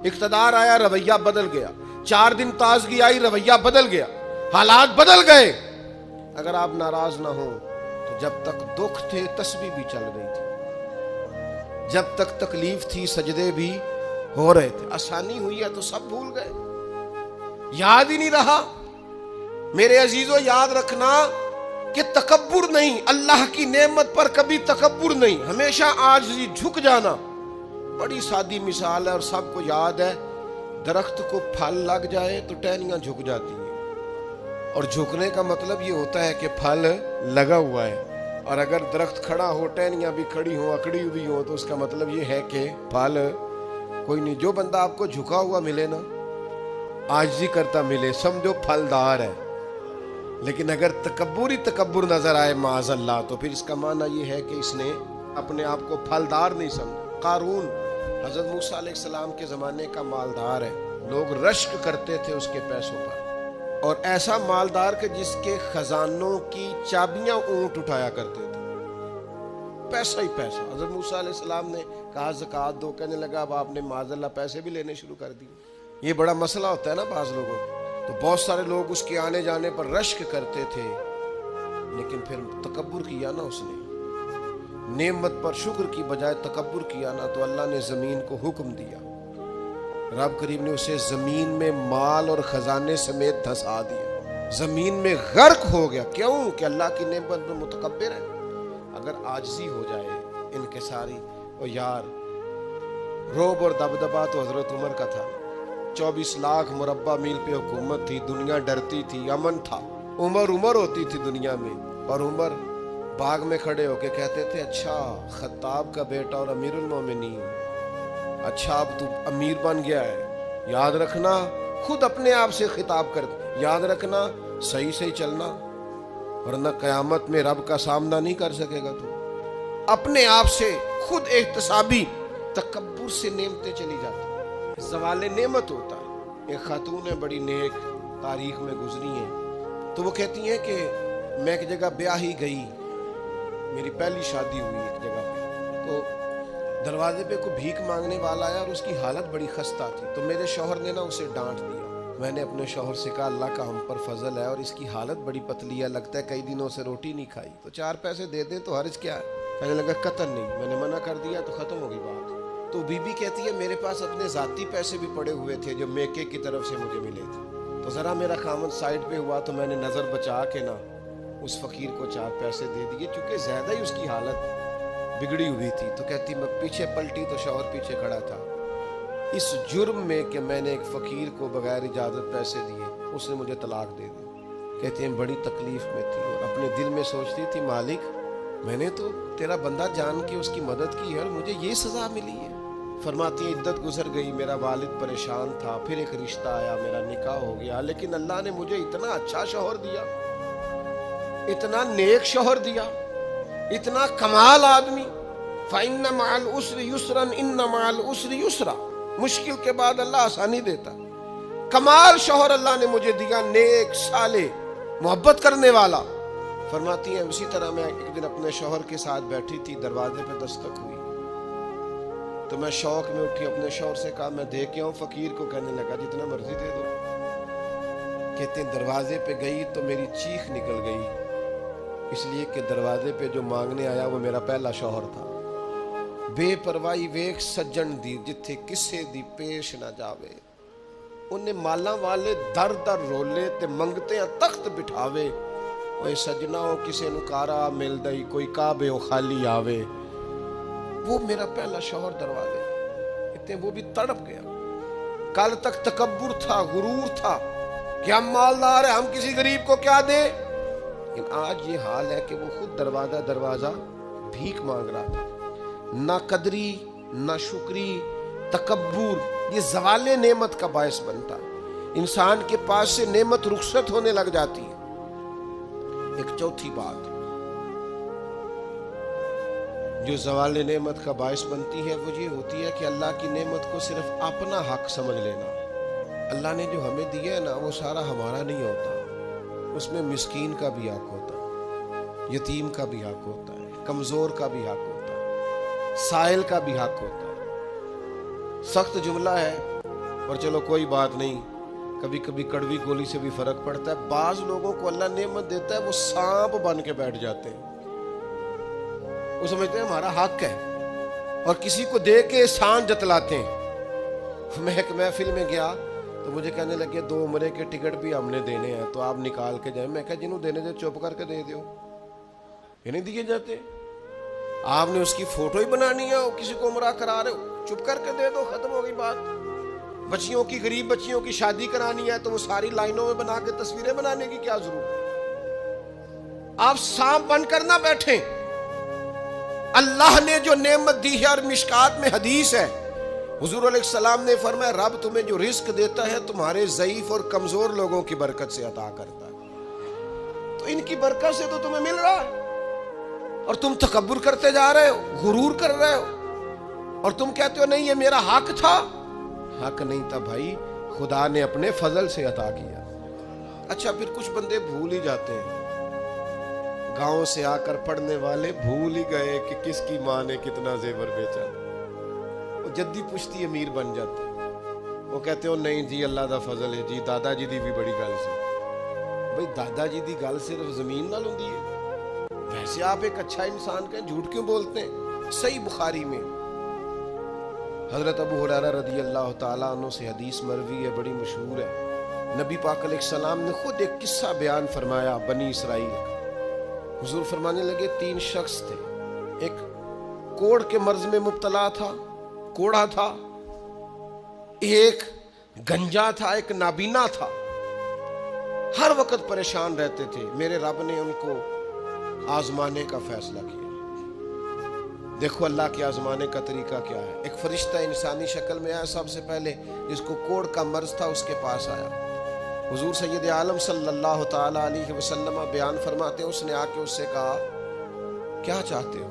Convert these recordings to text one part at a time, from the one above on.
اقتدار آیا، رویہ بدل گیا، 4 دن تازگی آئی، رویہ بدل گیا، حالات بدل گئے۔ اگر آپ ناراض نہ ہوں تو جب تک دکھ تھے تسبیح بھی چل رہی تھی، جب تک تکلیف تھی سجدے بھی ہو رہے تھے۔ آسانی ہوئی ہے تو سب بھول گئے، یاد ہی نہیں رہا۔ میرے عزیزو یاد رکھنا کہ تکبر نہیں، اللہ کی نعمت پر کبھی تکبر نہیں، ہمیشہ عاجزی، جھک جانا۔ بڑی سادی مثال ہے اور سب کو یاد ہے، درخت کو پھل لگ جائے تو ٹہنیاں جھک جاتی ہیں، اور جھکنے کا مطلب یہ ہوتا ہے کہ پھل لگا ہوا ہے، اور اگر درخت کھڑا ہو، ٹہنیاں بھی کھڑی ہوں، اکڑی ہوئی ہوں، تو اس کا مطلب یہ ہے کہ پھل کوئی نہیں۔ جو بندہ آپ کو جھکا ہوا ملے نا، عاجزی کرتا ملے، سمجھو پھلدار ہے۔ لیکن اگر تکبر ہی تکبر نظر آئے معاذ اللہ، تو پھر اس کا معنی یہ ہے کہ اس نے اپنے آپ کو پھلدار نہیں سمجھا۔ قارون حضرت موسیٰ علیہ السلام کے زمانے کا مالدار ہے، لوگ رشک کرتے تھے اس کے پیسوں پر، اور ایسا مالدار کہ جس کے خزانوں کی چابیاں اونٹ اٹھایا کرتے تھے، پیسہ ہی پیسہ۔ حضرت موسیٰ علیہ السلام نے کہا زکوٰۃ دو، کہنے لگا اب آپ نے معاذ اللہ پیسے بھی لینے شروع کر دیے۔ یہ بڑا مسئلہ ہوتا ہے نا بعض لوگوں کو، تو بہت سارے لوگ اس کے آنے جانے پر رشک کرتے تھے، لیکن پھر تکبر کیا نا، اس نے نعمت پر شکر کی بجائے تکبر کیا نا، تو اللہ نے زمین کو حکم دیا، رب کریم نے اسے زمین میں مال اور خزانے سمیت دھسا دیا، زمین میں غرق ہو گیا۔ کیوں؟ کہ اللہ کی نعمت میں متکبر ہے۔ اگر عاجزی ہو جائے، انکساری، اور یار روب اور دبدبا تو حضرت عمر کا تھا، 24 لاکھ مربع میل پہ حکومت تھی، دنیا ڈرتی تھی، امن تھا، عمر ہوتی تھی دنیا میں، اور عمر باغ میں کھڑے ہو کے کہتے تھے اچھا خطاب کا بیٹا اور امیر المومنین، اچھا اب تو امیر بن گیا ہے، یاد رکھنا، خود اپنے آپ سے خطاب کر، یاد رکھنا صحیح صحیح چلنا، ورنہ قیامت میں رب کا سامنا نہیں کر سکے گا۔ تو اپنے آپ سے خود احتسابی تکبر سے نعمتیں چلی جاتی، زوال نعمت ہوتا ہے۔ ایک خاتون ہے بڑی نیک، تاریخ میں گزری ہیں، تو وہ کہتی ہیں کہ میں ایک جگہ بیاہ ہی گئی، میری پہلی شادی ہوئی ایک جگہ پہ، تو دروازے پہ کوئی بھیک مانگنے والا آیا اور اس کی حالت بڑی خستہ تھی، تو میرے شوہر نے نا اسے ڈانٹ دیا۔ میں نے اپنے شوہر سے کہا اللہ کا ہم پر فضل ہے اور اس کی حالت بڑی پتلی ہے، لگتا ہے کئی دنوں سے روٹی نہیں کھائی، تو 4 پیسے دے دیں تو حرج کیا ہے؟ کہنے لگا قطن نہیں، میں نے منع کر دیا تو ختم ہو گئی بات۔ تو بی بی کہتی ہے میرے پاس اپنے ذاتی پیسے بھی پڑے ہوئے تھے جو میکے کی طرف سے مجھے ملے تھے، تو ذرا میرا خامن سائڈ پہ ہوا تو میں نے نظر بچا کے نا اس فقیر کو 4 پیسے دے دیے، چونکہ زیادہ ہی اس کی حالت بگڑی ہوئی تھی۔ تو کہتی میں پیچھے پلٹی تو شوہر پیچھے کھڑا تھا، اس جرم میں کہ میں نے ایک فقیر کو بغیر اجازت پیسے دیے، اس نے مجھے طلاق دے دی۔ کہتے ہیں بڑی تکلیف میں تھی اور اپنے دل میں سوچتی تھی مالک میں نے تو تیرا بندہ جان کے اس کی مدد کی ہے اور مجھے یہ سزا ملی ہے۔ فرماتی ہیں عدت گزر گئی، میرا والد پریشان تھا، پھر ایک رشتہ آیا، میرا نکاح ہو گیا، لیکن اللہ نے مجھے اتنا اچھا شوہر دیا، اتنا نیک شوہر دیا، اتنا کمال آدمی۔ فَإِنَّ مَعَ الْعُسْرِ يُسْرًا إِنَّ مَعَ الْعُسْرِ يُسْرًا، مشکل کے بعد اللہ آسانی دیتا۔ کمال شوہر اللہ نے مجھے دیا، نیک، صالح، محبت کرنے والا۔ فرماتی ہیں اسی طرح میں ایک دن اپنے شوہر کے ساتھ بیٹھی تھی، دروازے پہ دستک ہوئی، تو میں شوق میں اٹھی، اپنے شوہر سے کہا میں دے کے آؤں فقیر کو؟ کہنے لگا جتنا مرضی دے دو۔ کہتے ہیں دروازے پہ گئی تو میری چیخ نکل گئی، اس لیے کہ دروازے پہ جو مانگنے آیا وہ میرا پہلا شوہر تھا۔ بے پرواہی ویکھ سجن دی، جتھے کسے دی پیش نہ جاوے، انہیں مالاں والے در در رولے تے منگتے ہیں تخت بٹھاوے، اوے سجنا ہو کسے نو کارا مل دئی، کوئی کعبے ہو خالی آوے۔ وہ میرا پہلا شوہر دروازے، اتنے وہ بھی تڑپ گیا۔ کل تک تکبر تھا، غرور تھا کہ ہم مالدار ہیں، ہم کسی غریب کو کیا دیں، لیکن آج یہ حال ہے کہ وہ خود دروازہ دروازہ بھیک مانگ رہا تھا۔ نہ قدری، نہ شکری، تکبر، یہ زوال نعمت کا باعث بنتا ہے، انسان کے پاس سے نعمت رخصت ہونے لگ جاتی ہے۔ ایک چوتھی بات جو زوال نعمت کا باعث بنتی ہے وہ یہ ہوتی ہے کہ اللہ کی نعمت کو صرف اپنا حق سمجھ لینا۔ اللہ نے جو ہمیں دیا ہے نا وہ سارا ہمارا نہیں ہوتا، اس میں مسکین کا بھی حق ہوتا ہے، یتیم کا بھی حق ہوتا ہے، کمزور کا بھی حق ہوتا ہے، سائل کا بھی حق ہوتا ہے۔ سخت جملہ ہے اور چلو کوئی بات نہیں، کبھی کبھی کڑوی گولی سے بھی فرق پڑتا ہے. بعض لوگوں کو اللہ نعمت دیتا ہے وہ سانپ بن کے بیٹھ جاتے ہیں، وہ سمجھتے ہیں ہمارا حق ہے اور کسی کو دے کے احسان جتلاتے ہیں. میں ایک محفل میں گیا تو مجھے کہنے لگے 2 عمرے کے ٹکٹ بھی ہم نے دینے ہیں تو آپ نکال کے جائیں. میں کہا جنہوں دینے دے چپ کر کے دے دیو، یہ نہیں دیے جاتے. آپ نے اس کی فوٹو ہی بنانی ہے اور کسی کو عمرہ کرا رہے ہو، چپ کر کے دے دو، ختم ہو گئی بات. بچیوں کی، غریب بچیوں کی شادی کرانی ہے تو وہ ساری لائنوں میں بنا کے تصویریں بنانے کی کیا ضرورت؟ آپ سانپ بن کر نہ بیٹھیں. اللہ نے جو نعمت دی ہے، اور مشکات میں حدیث ہے حضور علیہ السلام نے فرمایا رب تمہیں جو رزق دیتا ہے تمہارے ضعیف اور کمزور لوگوں کی برکت سے عطا کرتا ہے. تو ان کی برکت سے تو تمہیں مل رہا ہے اور تم تکبر کرتے جا رہے ہو، غرور کر رہے ہو، اور تم کہتے ہو نہیں یہ میرا حق تھا. حق نہیں تھا بھائی، خدا نے اپنے فضل سے عطا کیا. اچھا پھر کچھ بندے بھول ہی جاتے ہیں، گاؤں سے آ کر پڑھنے والے بھول ہی گئے کہ کس کی ماں نے کتنا زیور بیچا. وہ جدی پشتی امیر بن جاتے، وہ کہتے ہو نہیں جی اللہ دا فضل ہے جی، دادا جی دی بھی بڑی گل سی. بھئی دادا جی دی گل صرف زمین نال ہوندی ہے؟ ویسے آپ ایک اچھا انسان کہیں، جھوٹ کیوں بولتے ہیں؟ صحیح بخاری میں حضرت ابو ہریرہ رضی اللہ تعالیٰ عنہ سے حدیث مروی ہے، بڑی مشہور ہے. نبی پاک علیہ السلام نے خود ایک قصہ بیان فرمایا بنی اسرائیل کا. حضور فرمانے لگے 3 شخص تھے، ایک کوڑ کے مرض میں مبتلا تھا، کوڑا تھا، ایک گنجا تھا، ایک نابینا تھا. ہر وقت پریشان رہتے تھے. میرے رب نے ان کو آزمانے کا فیصلہ کیا. دیکھو اللہ کے آزمانے کا طریقہ کیا ہے. ایک فرشتہ انسانی شکل میں آیا، سب سے پہلے جس کو کوڑ کا مرض تھا اس کے پاس آیا. حضور سید عالم صلی اللہ تعالیٰ علیہ وسلم بیان فرماتے ہیں اس نے آ کے اس سے کہا کیا چاہتے ہو؟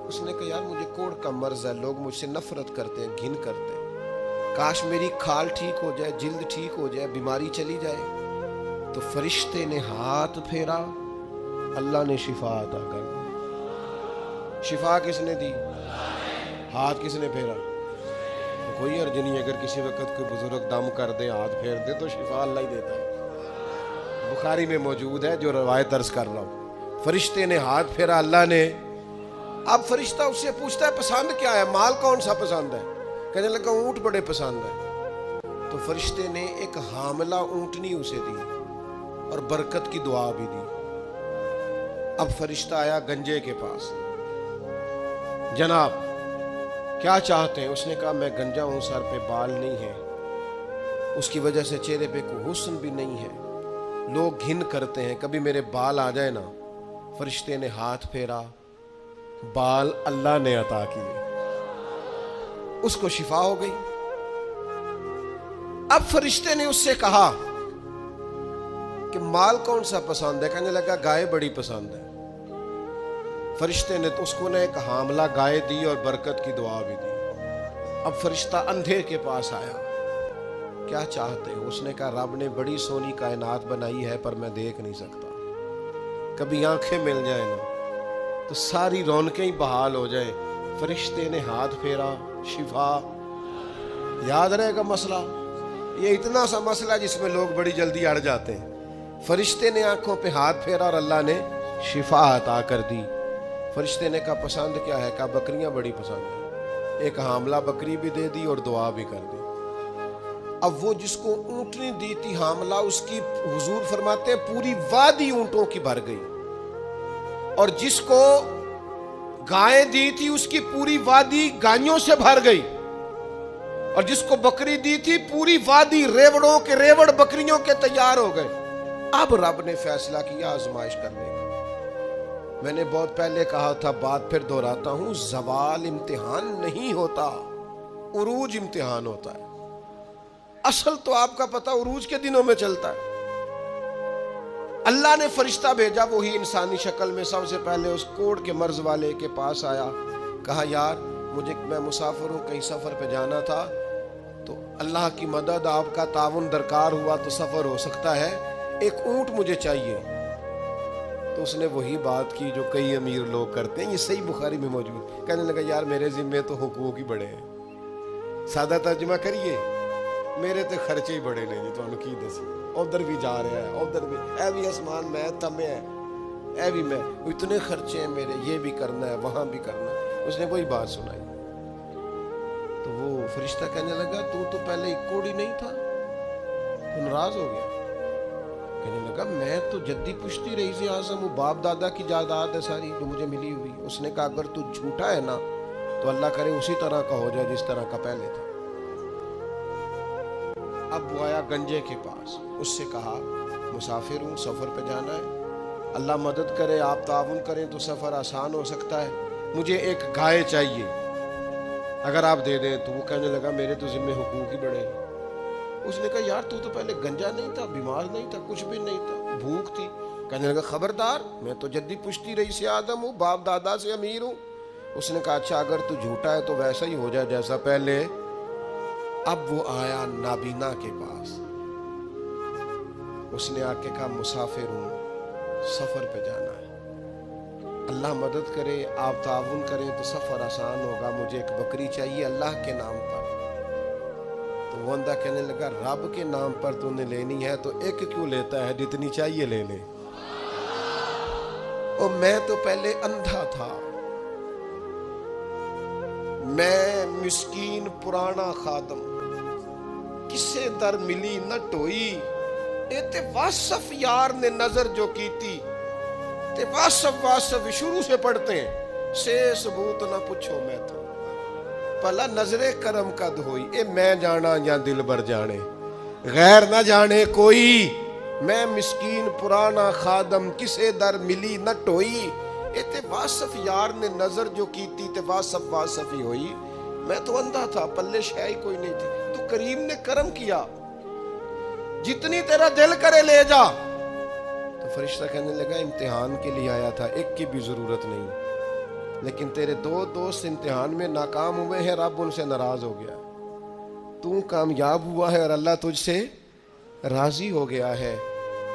اس نے کہا یار مجھے کوڑ کا مرض ہے، لوگ مجھ سے نفرت کرتے ہیں، گھن کرتے ہیں، کاش میری کھال ٹھیک ہو جائے، جلد ٹھیک ہو جائے، بیماری چلی جائے. تو فرشتے نے ہاتھ پھیرا، اللہ نے شفا عطا کر دی. شفا کس نے دی؟ ہاتھ کس نے پھیرا؟ تو کوئی عرض نہیں، اگر کسی وقت کوئی بزرگ دم کر دے، ہاتھ پھیر دے تو شفا اللہ ہی دیتا ہے. بخاری میں موجود ہے جو روایت عرض کر رہا ہوں. فرشتے نے ہاتھ پھیرا، اللہ نے. اب فرشتہ اس سے پوچھتا ہے پسند کیا ہے، مال کون سا پسند ہے؟ کہنے لگا اونٹ بڑے پسند ہے. تو فرشتے نے ایک حاملہ اونٹنی اسے دی اور برکت کی دعا بھی دی. اب فرشتہ آیا گنجے کے پاس، جناب کیا چاہتے ہیں؟ اس نے کہا میں گنجا ہوں، سر پہ بال نہیں ہے، اس کی وجہ سے چہرے پہ کوئی حسن بھی نہیں ہے، لوگ گھن کرتے ہیں، کبھی میرے بال آ جائے نا. فرشتے نے ہاتھ پھیرا، بال اللہ نے عطا کیے، اس کو شفا ہو گئی. اب فرشتے نے اس سے کہا کہ مال کون سا پسند ہے؟ کہنے لگا گائے بڑی پسند ہے. فرشتے نے تو اس کو نے ایک حاملہ گائے دی اور برکت کی دعا بھی دی. اب فرشتہ اندھے کے پاس آیا، کیا چاہتے ہو؟ اس نے کہا رب نے بڑی سونی کائنات بنائی ہے پر میں دیکھ نہیں سکتا، کبھی آنکھیں مل جائیں نا تو ساری رونقیں ہی بحال ہو جائیں. فرشتے نے ہاتھ پھیرا، شفا. یاد رہے گا مسئلہ، یہ اتنا سا مسئلہ جس میں لوگ بڑی جلدی اڑ جاتے ہیں. فرشتے نے آنکھوں پہ ہاتھ پھیرا اور اللہ نے شفا عطا کر دی. فرشتے نے کہا پسند کیا ہے؟ کہا بکریاں بڑی پسند ہیں. ایک حاملہ بکری بھی دے دی اور دعا بھی کر دی. اب وہ جس کو اونٹنی دی تھی حاملہ، اس کی حضور فرماتے ہیں پوری وادی اونٹوں کی بھر گئی، اور جس کو گائے دی تھی اس کی پوری وادی گائیوں سے بھر گئی، اور جس کو بکری دی تھی پوری وادی ریوڑوں کے ریوڑ بکریوں کے تیار ہو گئے. اب رب نے فیصلہ کیا آزمائش کرنے کا. میں نے بہت پہلے کہا تھا، بات پھر دہراتا ہوں، زوال امتحان نہیں ہوتا، عروج امتحان ہوتا ہے. اصل تو آپ کا پتہ عروج کے دنوں میں چلتا ہے. اللہ نے فرشتہ بھیجا، وہی انسانی شکل میں سب سے پہلے اس کوڑ کے مرض والے کے پاس آیا. کہا یار میں مسافر ہوں، کہیں سفر پہ جانا تھا، تو اللہ کی مدد، آپ کا تعاون درکار ہوا تو سفر ہو سکتا ہے، ایک اونٹ مجھے چاہیے. تو اس نے وہی بات کی جو کئی امیر لوگ کرتے ہیں، یہ صحیح بخاری میں موجود. کہنے لگا یار میرے ذمے تو حقوق ہی بڑے ہیں. سادہ ترجمہ کریے، میرے تے خرچے ہی بڑے نے جی، تانوں کی دسی، ادھر بھی جا رہا ہے، ادھر بھی، اے بھی آسمان میں تمے ہے، اے بھی میں، اتنے خرچے ہیں میرے، یہ بھی کرنا ہے، وہاں بھی کرنا ہے۔ اس نے کوئی بات سنائی تو وہ فرشتہ کہنے لگا تو پہلے ایک کوڑی نہیں تھا، تو ناراض ہو گیا؟ کہنے لگا میں تو جدی پشتی رئیس اعظم ہوں، باپ دادا کی جائیداد ہے ساری جو مجھے ملی ہوئی۔ اس نے کہا اگر تو جھوٹا ہے نا تو اللہ کرے اسی طرح کا ہو جائے جس طرح کا پہلے تھا۔ اب وہ آیا گنجے کے پاس، اس سے کہا مسافر ہوں، سفر پہ جانا ہے، اللہ مدد کرے، آپ تعاون کریں تو سفر آسان ہو سکتا ہے، مجھے ایک گائے چاہیے، اگر آپ دے دیں تو۔ وہ کہنے لگا میرے تو ذمہ حقوق ہی بڑے ہیں۔ اس نے کہا یار تو پہلے گنجا نہیں تھا، بیمار نہیں تھا، کچھ بھی نہیں تھا، بھوک تھی۔ کہنے لگا خبردار، میں تو جدی پشتی رئیس اعظم ہوں، باپ دادا سے امیر ہوں۔ اس نے کہا اچھا اگر تو جھوٹا ہے تو ویسا ہی ہو جائے جیسا پہلے۔ اب وہ آیا نابینا کے پاس، اس نے آ کے کہا مسافر ہوں، سفر پہ جانا ہے، اللہ مدد کرے، آپ تعاون کریں تو سفر آسان ہوگا، مجھے ایک بکری چاہیے اللہ کے نام پر۔ تو وہ اندھا کہنے لگا رب کے نام پر تو نے لینی ہے تو ایک کیوں لیتا ہے، جتنی چاہیے لے لے۔ اور میں تو پہلے اندھا تھا، میں مسکین پرانا خادم، کسے در ملی نہ ٹوئی، اے تے واصف یار نے نظر جو کی تھی، تے واصف شروع سے پڑھتے ہیں، سے ثبوت نہ پوچھو میں تو، پلا نظر کرم قد ہوئی، اے میں جانا یا دل بر جانے، غیر نہ جانے کوئی، میں مسکین پرانا خادم، کسے در ملی نہ ٹوئی، اے تے واصف یار نے نظر جو کی تھی، تے واصف ہی ہوئی۔ میں تو اندھا تھا، پلے شے ہی کوئی نہیں تھی، تو کریم نے کرم کیا، جتنی تیرا دل کرے لے جا۔ تو فرشتہ کہنے لگا امتحان کے لیے آیا تھا، ایک کی بھی ضرورت نہیں، لیکن تیرے دو دوست امتحان میں ناکام ہوئے ہیں، رب ان سے ناراض ہو گیا، تو کامیاب ہوا ہے اور اللہ تجھ سے راضی ہو گیا ہے۔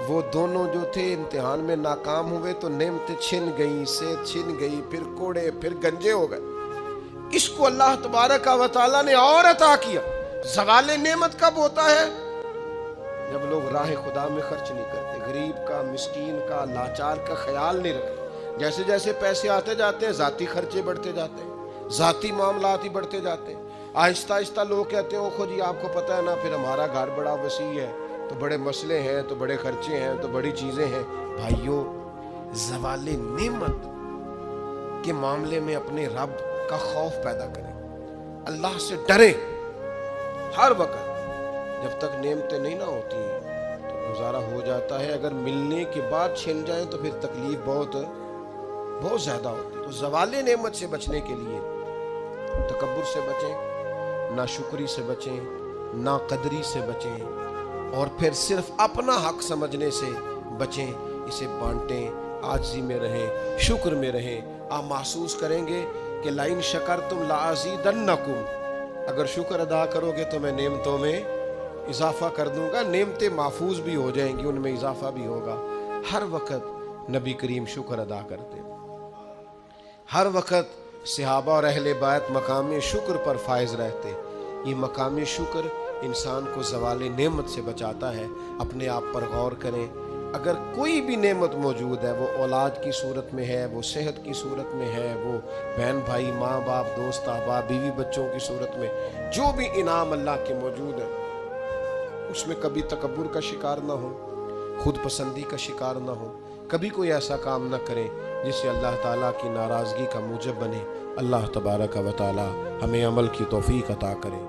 وہ دونوں جو تھے امتحان میں ناکام ہوئے تو نعمتیں چھن گئیں، صحت چھن گئی، پھر کوڑے، پھر گنجے ہو گئے۔ اس کو اللہ تبارک و تعالیٰ نے اور عطا کیا۔ زوال نعمت کب ہوتا ہے؟ جب لوگ راہ خدا میں خرچ نہیں کرتے، غریب کا، مسکین کا، لاچار کا خیال نہیں رکھتے۔ جیسے جیسے پیسے آتے جاتے ہیں ذاتی خرچے بڑھتے جاتے ہیں، ذاتی معاملات ہی بڑھتے جاتے ہیں۔ آہستہ آہستہ لوگ کہتے ہیں اوہ جی آپ کو پتہ ہے نا، پھر ہمارا گھر بڑا وسیع ہے تو بڑے مسئلے ہیں، تو بڑے خرچے ہیں، تو بڑی چیزیں ہیں۔ بھائیو، زوال نعمت کے معاملے میں اپنے رب کا خوف پیدا کریں، اللہ سے ڈریں ہر وقت۔ جب تک نعمتیں نہیں نہ ہوتی تو گزارا ہو جاتا ہے، اگر ملنے کے بعد چھن جائیں تو پھر تکلیف بہت زیادہ ہوتی ہے۔ تو زوال نعمت سے بچنے کے لیے تکبر سے بچیں، ناشکری سے بچیں، ناقدری سے بچیں، اور پھر صرف اپنا حق سمجھنے سے بچیں۔ اسے بانٹیں، عاجزی میں رہیں، شکر میں رہیں۔ آپ محسوس کریں گے کہ لَئِن شَكَرْتُمْ لَأَزِيدَنَّكُمْ، اگر شکر ادا کرو گے تو میں نعمتوں میں اضافہ کر دوں گا، نعمتیں محفوظ بھی ہو جائیں گی، ان میں اضافہ بھی ہوگا۔ ہر وقت نبی کریم شکر ادا کرتے، ہر وقت صحابہ اور اہل بیت مقام شکر پر فائز رہتے۔ یہ مقام شکر انسان کو زوال نعمت سے بچاتا ہے۔ اپنے آپ پر غور کریں، اگر کوئی بھی نعمت موجود ہے، وہ اولاد کی صورت میں ہے، وہ صحت کی صورت میں ہے، وہ بہن بھائی، ماں باپ، دوست احباب، بیوی بچوں کی صورت میں، جو بھی انعام اللہ کے موجود ہے، اس میں کبھی تکبر کا شکار نہ ہو، خود پسندی کا شکار نہ ہو، کبھی کوئی ایسا کام نہ کریں جس سے اللہ تعالیٰ کی ناراضگی کا موجب بنے۔ اللہ تبارک و تعالیٰ ہمیں عمل کی توفیق عطا کرے۔